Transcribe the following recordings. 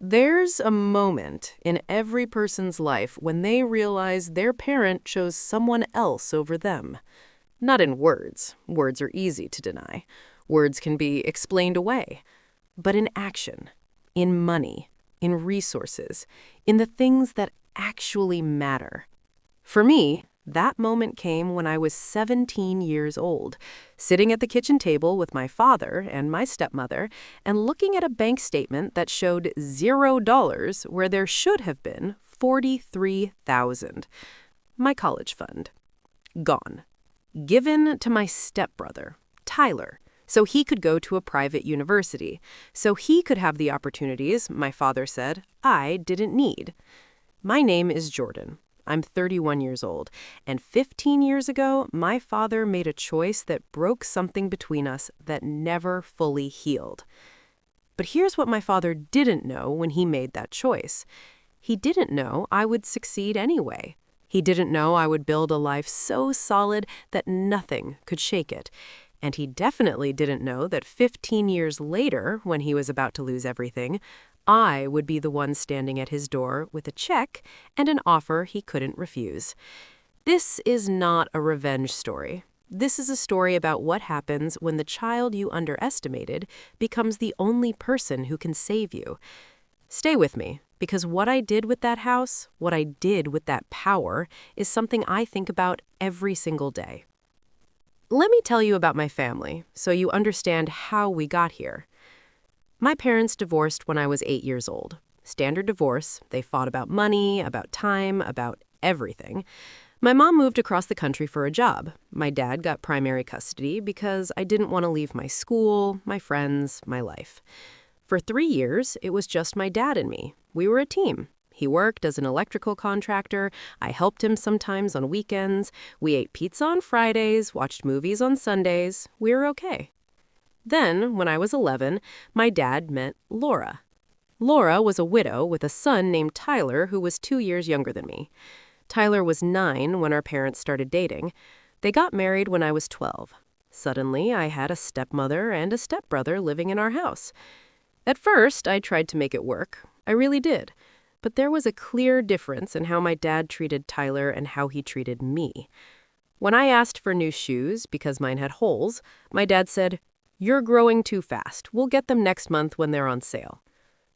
There's a moment in every person's life when they realize their parent chose someone else over them. Not in words. Words are easy to deny. Words can be explained away. But in action, in money, in resources, in the things that actually matter. For me, that moment came when I was 17 years old, sitting at the kitchen table with my father and my stepmother and looking at a bank statement that showed $0 where there should have been $43,000. My college fund. Gone. Given to my stepbrother, Tyler, so he could go to a private university, so he could have the opportunities, my father said, I didn't need. My name is Jordan. I'm 31 years old, and 15 years ago, my father made a choice that broke something between us that never fully healed. But here's what my father didn't know when he made that choice. He didn't know I would succeed anyway. He didn't know I would build a life so solid that nothing could shake it. And he definitely didn't know that 15 years later, when he was about to lose everything, I would be the one standing at his door with a check and an offer he couldn't refuse. This is not a revenge story. This is a story about what happens when the child you underestimated becomes the only person who can save you. Stay with me, because what I did with that house, what I did with that power, is something I think about every single day. Let me tell you about my family, so you understand how we got here. My parents divorced when I was 8 years old. Standard divorce. They fought about money, about time, about everything. My mom moved across the country for a job. My dad got primary custody because I didn't want to leave my school, my friends, my life. For 3 years, it was just my dad and me. We were a team. He worked as an electrical contractor. I helped him sometimes on weekends. We ate pizza on Fridays, watched movies on Sundays. We were okay. Then, when I was 11, my dad met Laura. Laura was a widow with a son named Tyler who was 2 years younger than me. Tyler was 9 when our parents started dating. They got married when I was 12. Suddenly, I had a stepmother and a stepbrother living in our house. At first, I tried to make it work. I really did. But there was a clear difference in how my dad treated Tyler and how he treated me. When I asked for new shoes because mine had holes, my dad said, "You're growing too fast. We'll get them next month when they're on sale."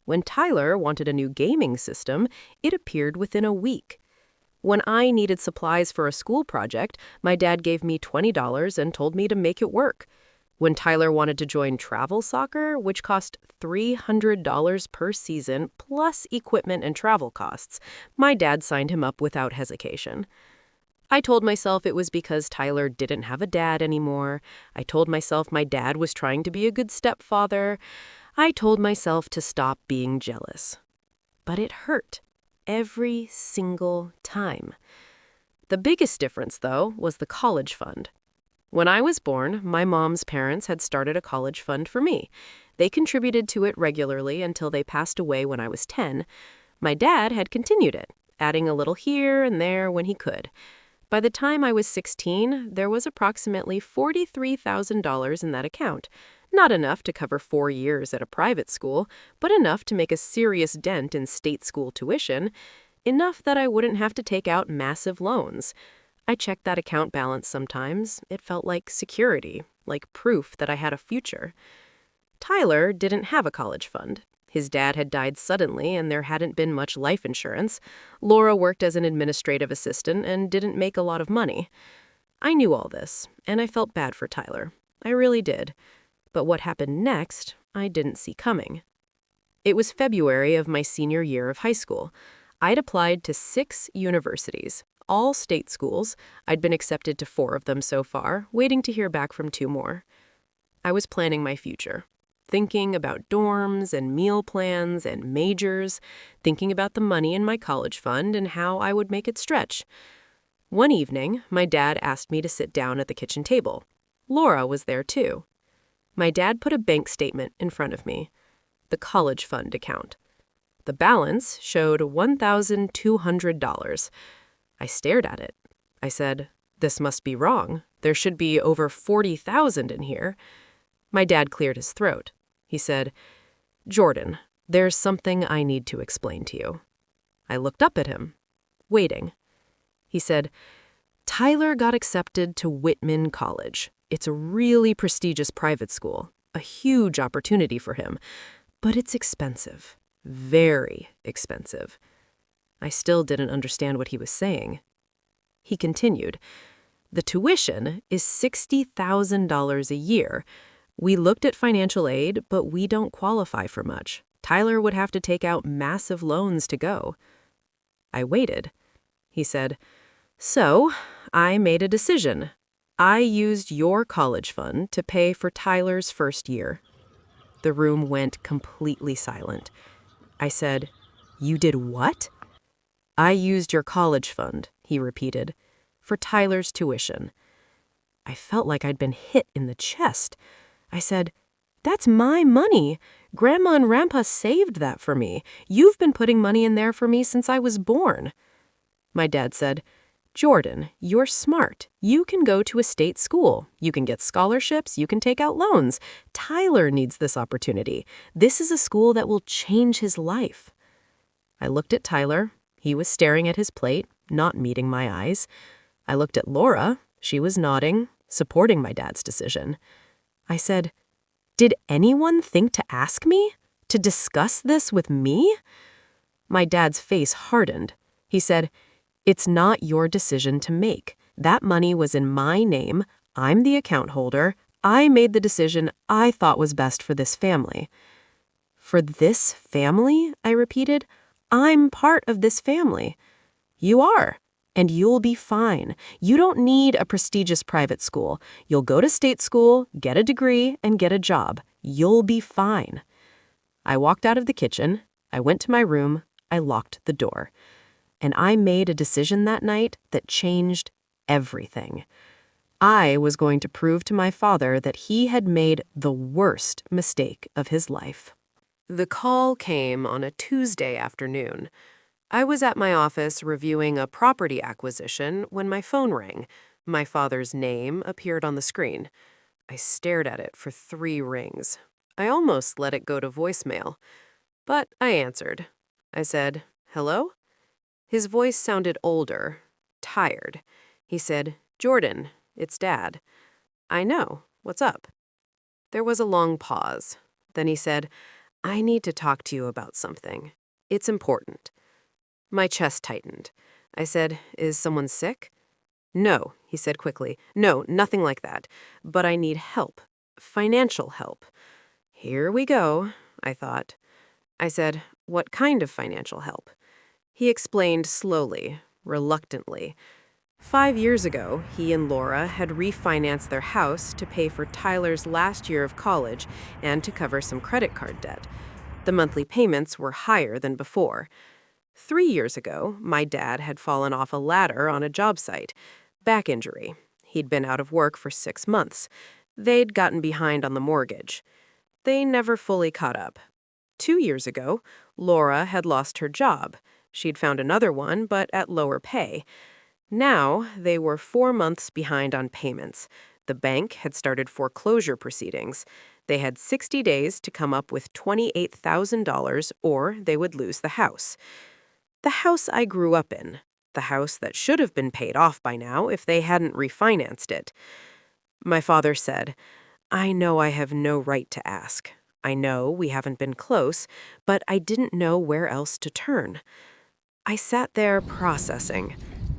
When Tyler wanted a new gaming system, it appeared within a week. When I needed supplies for a school project, my dad gave me $20 and told me to make it work. When Tyler wanted to join travel soccer, which cost $300 per season, plus equipment and travel costs, my dad signed him up without hesitation. I told myself it was because Tyler didn't have a dad anymore. I told myself my dad was trying to be a good stepfather. I told myself to stop being jealous. But it hurt. Every single time. The biggest difference, though, was the college fund. When I was born, my mom's parents had started a college fund for me. They contributed to it regularly until they passed away when I was 10. My dad had continued it, adding a little here and there when he could. By the time I was 16, there was approximately $43,000 in that account. Not enough to cover 4 years at a private school, but enough to make a serious dent in state school tuition. Enough that I wouldn't have to take out massive loans. I checked that account balance sometimes. It felt like security, like proof that I had a future. Tyler didn't have a college fund. His dad had died suddenly, and there hadn't been much life insurance. Laura worked as an administrative assistant and didn't make a lot of money. I knew all this, and I felt bad for Tyler. I really did. But what happened next, I didn't see coming. It was February of my senior year of high school. I'd applied to 6 universities, all state schools. I'd been accepted to 4 of them so far, waiting to hear back from 2 more. I was planning my future. Thinking about dorms and meal plans and majors, thinking about the money in my college fund and how I would make it stretch. One evening, my dad asked me to sit down at the kitchen table. Laura was there too. My dad put a bank statement in front of me, the college fund account. The balance showed $1,200. I stared at it. I said, "This must be wrong. There should be over $40,000 in here." My dad cleared his throat. He said, "Jordan, There's something I need to explain to you. I looked up at him, waiting. He said, Tyler got accepted to Whitman College. It's a really prestigious private school, a huge opportunity for him, but it's expensive, very expensive. I still didn't understand what he was saying. He continued, the tuition is $60,000 a year. We looked at financial aid, but we don't qualify for much. Tyler would have to take out massive loans to go. I waited. He said, so I made a decision. I used your college fund to pay for Tyler's first year. The room went completely silent. I said, you did what? I used your college fund, he repeated, for Tyler's tuition. I felt like I'd been hit in the chest. I said, that's my money. Grandma and Grandpa saved that for me. You've been putting money in there for me since I was born. My dad said, Jordan, you're smart. You can go to a state school. You can get scholarships. You can take out loans. Tyler needs this opportunity. This is a school that will change his life. I looked at Tyler. He was staring at his plate, not meeting my eyes. I looked at Laura. She was nodding, supporting my dad's decision. I said, did anyone think to ask me? To discuss this with me? My dad's face hardened. He said, it's not your decision to make. That money was in my name. I'm the account holder. I made the decision I thought was best for this family. For this family? I repeated. I'm part of this family. You are, and you'll be fine. You don't need a prestigious private school. You'll go to state school, get a degree, and get a job. You'll be fine. I walked out of the kitchen. I went to my room. I locked the door. And I made a decision that night that changed everything. I was going to prove to my father that he had made the worst mistake of his life. The call came on a Tuesday afternoon. I was at my office reviewing a property acquisition when my phone rang. My father's name appeared on the screen. I stared at it for 3 rings. I almost let it go to voicemail. But I answered. I said, hello? His voice sounded older, tired. He said, Jordan, it's Dad. I know. What's up? There was a long pause. Then he said, I need to talk to you about something. It's important. My chest tightened. I said, is someone sick? No, he said quickly. No, nothing like that. But I need help. Financial help. Here we go, I thought. I said, what kind of financial help? He explained slowly, reluctantly. 5 years ago, he and Laura had refinanced their house to pay for Tyler's last year of college and to cover some credit card debt. The monthly payments were higher than before. 3 years ago, my dad had fallen off a ladder on a job site. Back injury. He'd been out of work for 6 months. They'd gotten behind on the mortgage. They never fully caught up. 2 years ago, Laura had lost her job. She'd found another one, but at lower pay. Now, they were 4 months behind on payments. The bank had started foreclosure proceedings. They had 60 days to come up with $28,000 or they would lose the house. The house I grew up in. The house that should have been paid off by now if they hadn't refinanced it. My father said, I know I have no right to ask. I know we haven't been close, but I didn't know where else to turn. I sat there processing.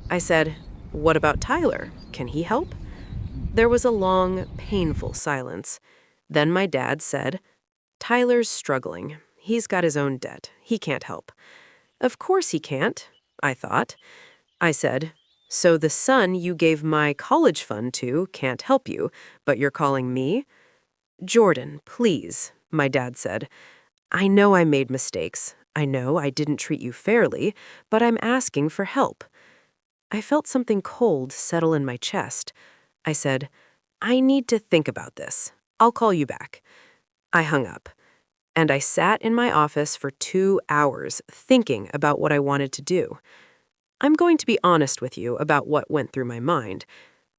I said, what about Tyler? Can he help? There was a long, painful silence. Then my dad said, Tyler's struggling. He's got his own debt. He can't help. Of course he can't, I thought. I said, so the son you gave my college fund to can't help you, but you're calling me? Jordan, please, my dad said. I know I made mistakes. I know I didn't treat you fairly, but I'm asking for help. I felt something cold settle in my chest. I said, I need to think about this. I'll call you back. I hung up, and I sat in my office for 2 hours thinking about what I wanted to do. I'm going to be honest with you about what went through my mind.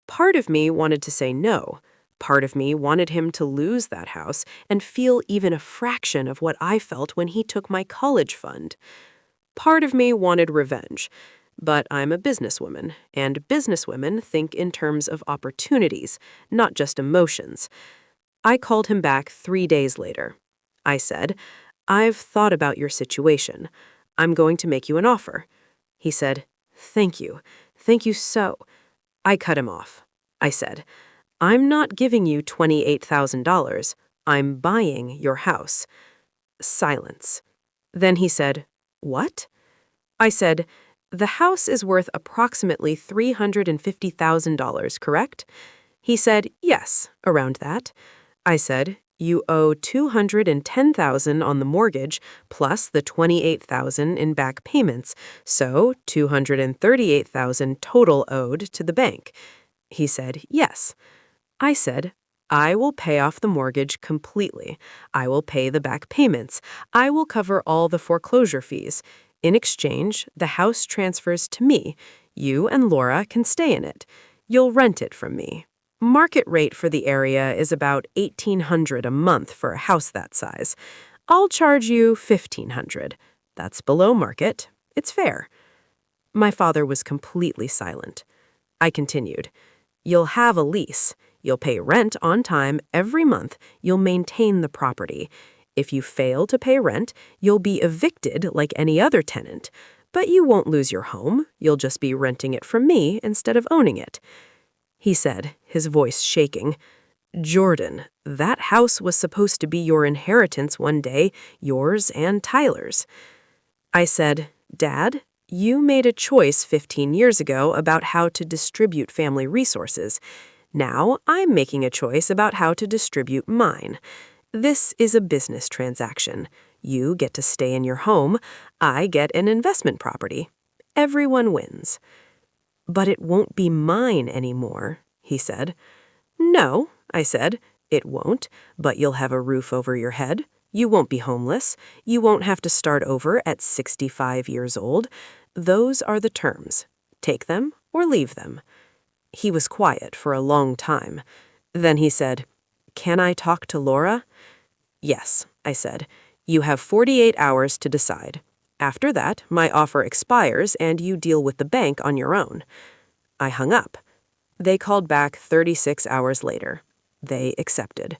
Part of me wanted to say no. Part of me wanted him to lose that house and feel even a fraction of what I felt when he took my college fund. Part of me wanted revenge. But I'm a businesswoman, and businesswomen think in terms of opportunities, not just emotions. I called him back 3 days later. I said, "I've thought about your situation. I'm going to make you an offer." He said, "Thank you. Thank you so." I cut him off. I said, "I'm not giving you $28,000. I'm buying your house." Silence. Then he said, "What?" I said, "The house is worth approximately $350,000, correct?" He said, "Yes, around that." I said, "You owe $210,000 on the mortgage plus the $28,000 in back payments, so $238,000 total owed to the bank." He said, "Yes." I said, "I will pay off the mortgage completely. I will pay the back payments. I will cover all the foreclosure fees. In exchange, the house transfers to me. You and Laura can stay in it. You'll rent it from me. Market rate for the area is about $1,800 a month for a house that size. I'll charge you $1,500. That's below market. It's fair." My father was completely silent. I continued, "You'll have a lease. You'll pay rent on time every month. You'll maintain the property. If you fail to pay rent, you'll be evicted like any other tenant. But you won't lose your home. You'll just be renting it from me instead of owning it." He said, his voice shaking, "Jordan, that house was supposed to be your inheritance one day, yours and Tyler's." I said, "Dad, you made a choice 15 years ago about how to distribute family resources. Now I'm making a choice about how to distribute mine. This is a business transaction. You get to stay in your home. I get an investment property. Everyone wins." "But it won't be mine anymore," he said. "No," I said, "it won't, but you'll have a roof over your head. You won't be homeless. You won't have to start over at 65 years old. Those are the terms. Take them or leave them." He was quiet for a long time. Then he said, "Can I talk to Laura?" "Yes," I said. "You have 48 hours to decide. After that, my offer expires and you deal with the bank on your own." I hung up. They called back 36 hours later. They accepted.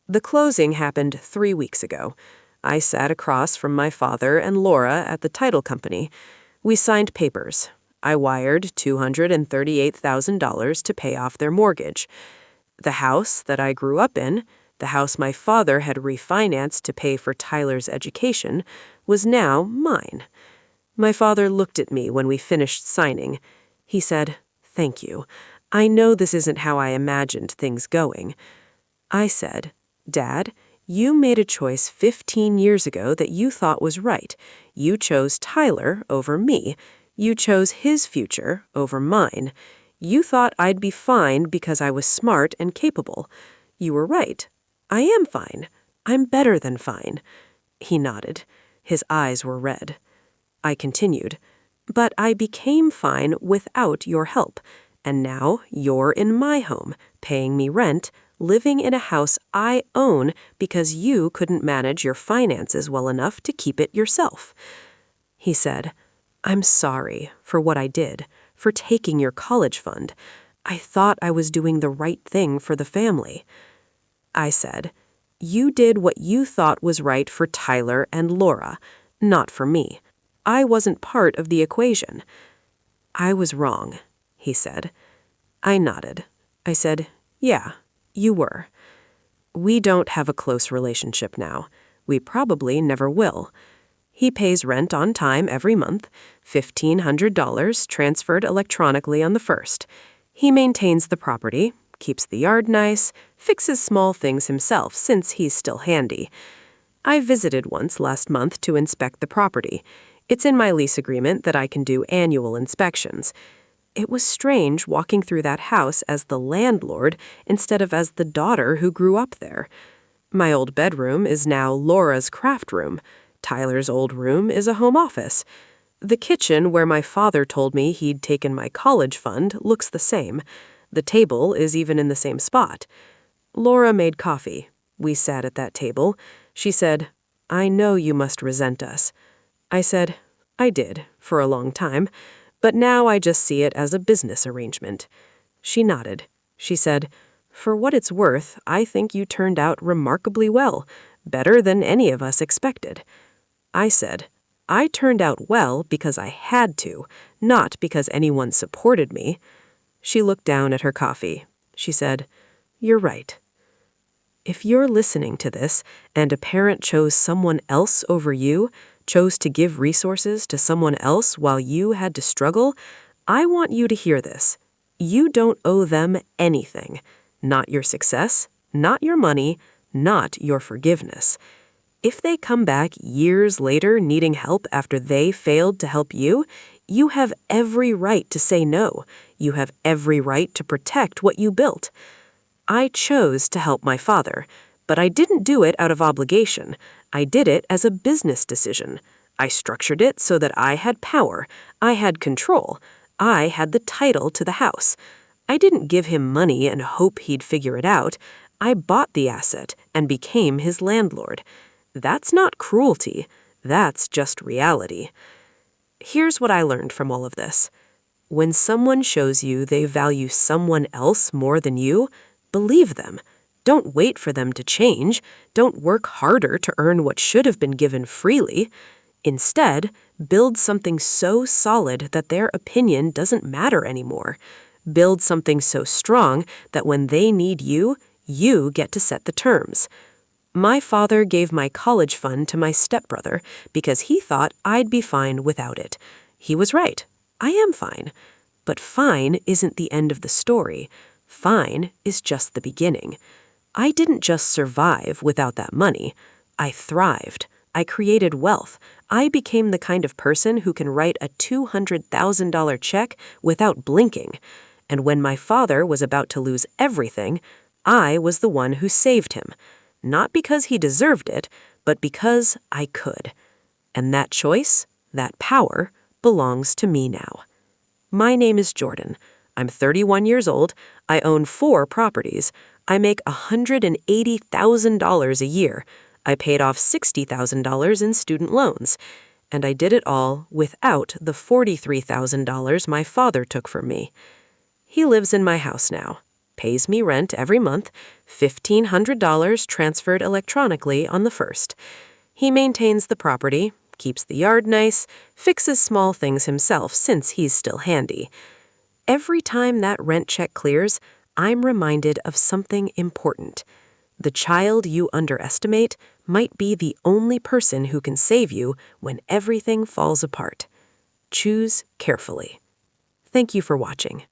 The closing happened 3 weeks ago. I sat across from my father and Laura at the title company. We signed papers. I wired $238,000 to pay off their mortgage. The house that I grew up in, the house my father had refinanced to pay for Tyler's education, was now mine. My father looked at me when we finished signing. He said, "Thank you. I know this isn't how I imagined things going." I said, "Dad, you made a choice 15 years ago that you thought was right. You chose Tyler over me. You chose his future over mine. You thought I'd be fine because I was smart and capable. You were right. I am fine. I'm better than fine." He nodded. His eyes were red. I continued, "But I became fine without your help. And now you're in my home, paying me rent, living in a house I own because you couldn't manage your finances well enough to keep it yourself." He said, "I'm sorry for what I did, for taking your college fund. I thought I was doing the right thing for the family." I said, "You did what you thought was right for Tyler and Laura, not for me. I wasn't part of the equation." "I was wrong," he said. I nodded. I said, "Yeah, you were." We don't have a close relationship now. We probably never will. He pays rent on time every month, $1,500 transferred electronically on the 1st. He maintains the property, keeps the yard nice, fixes small things himself since he's still handy. I visited once last month to inspect the property. It's in my lease agreement that I can do annual inspections. It was strange walking through that house as the landlord instead of as the daughter who grew up there. My old bedroom is now Laura's craft room. Tyler's old room is a home office. The kitchen where my father told me he'd taken my college fund looks the same. The table is even in the same spot. Laura made coffee. We sat at that table. She said, "I know you must resent us." I said, "I did, for a long time, but now I just see it as a business arrangement." She nodded. She said, "For what it's worth, I think you turned out remarkably well, better than any of us expected." I said, "I turned out well because I had to, not because anyone supported me." She looked down at her coffee. She said, "You're right." If you're listening to this and a parent chose someone else over you, chose to give resources to someone else while you had to struggle, I want you to hear this. You don't owe them anything. Not your success, not your money, not your forgiveness. If they come back years later needing help after they failed to help you, you have every right to say no. You have every right to protect what you built. I chose to help my father, but I didn't do it out of obligation. I did it as a business decision. I structured it so that I had power. I had control. I had the title to the house. I didn't give him money and hope he'd figure it out. I bought the asset and became his landlord. That's not cruelty. That's just reality. Here's what I learned from all of this. When someone shows you they value someone else more than you, believe them. Don't wait for them to change. Don't work harder to earn what should have been given freely. Instead, build something so solid that their opinion doesn't matter anymore. Build something so strong that when they need you, you get to set the terms. My father gave my college fund to my stepbrother because he thought I'd be fine without it. He was right. I am fine. But fine isn't the end of the story. Fine is just the beginning. I didn't just survive without that money. I thrived. I created wealth. I became the kind of person who can write a $200,000 check without blinking. And when my father was about to lose everything, I was the one who saved him. Not because he deserved it, but because I could. And that choice, that power, belongs to me now. My name is Jordan. I'm 31 years old. I own 4 properties. I make $180,000 a year. I paid off $60,000 in student loans. And I did it all without the $43,000 my father took from me. He lives in my house now, pays me rent every month, $1,500 transferred electronically on the 1st. He maintains the property, keeps the yard nice, fixes small things himself since he's still handy. Every time that rent check clears, I'm reminded of something important. The child you underestimate might be the only person who can save you when everything falls apart. Choose carefully. Thank you for watching.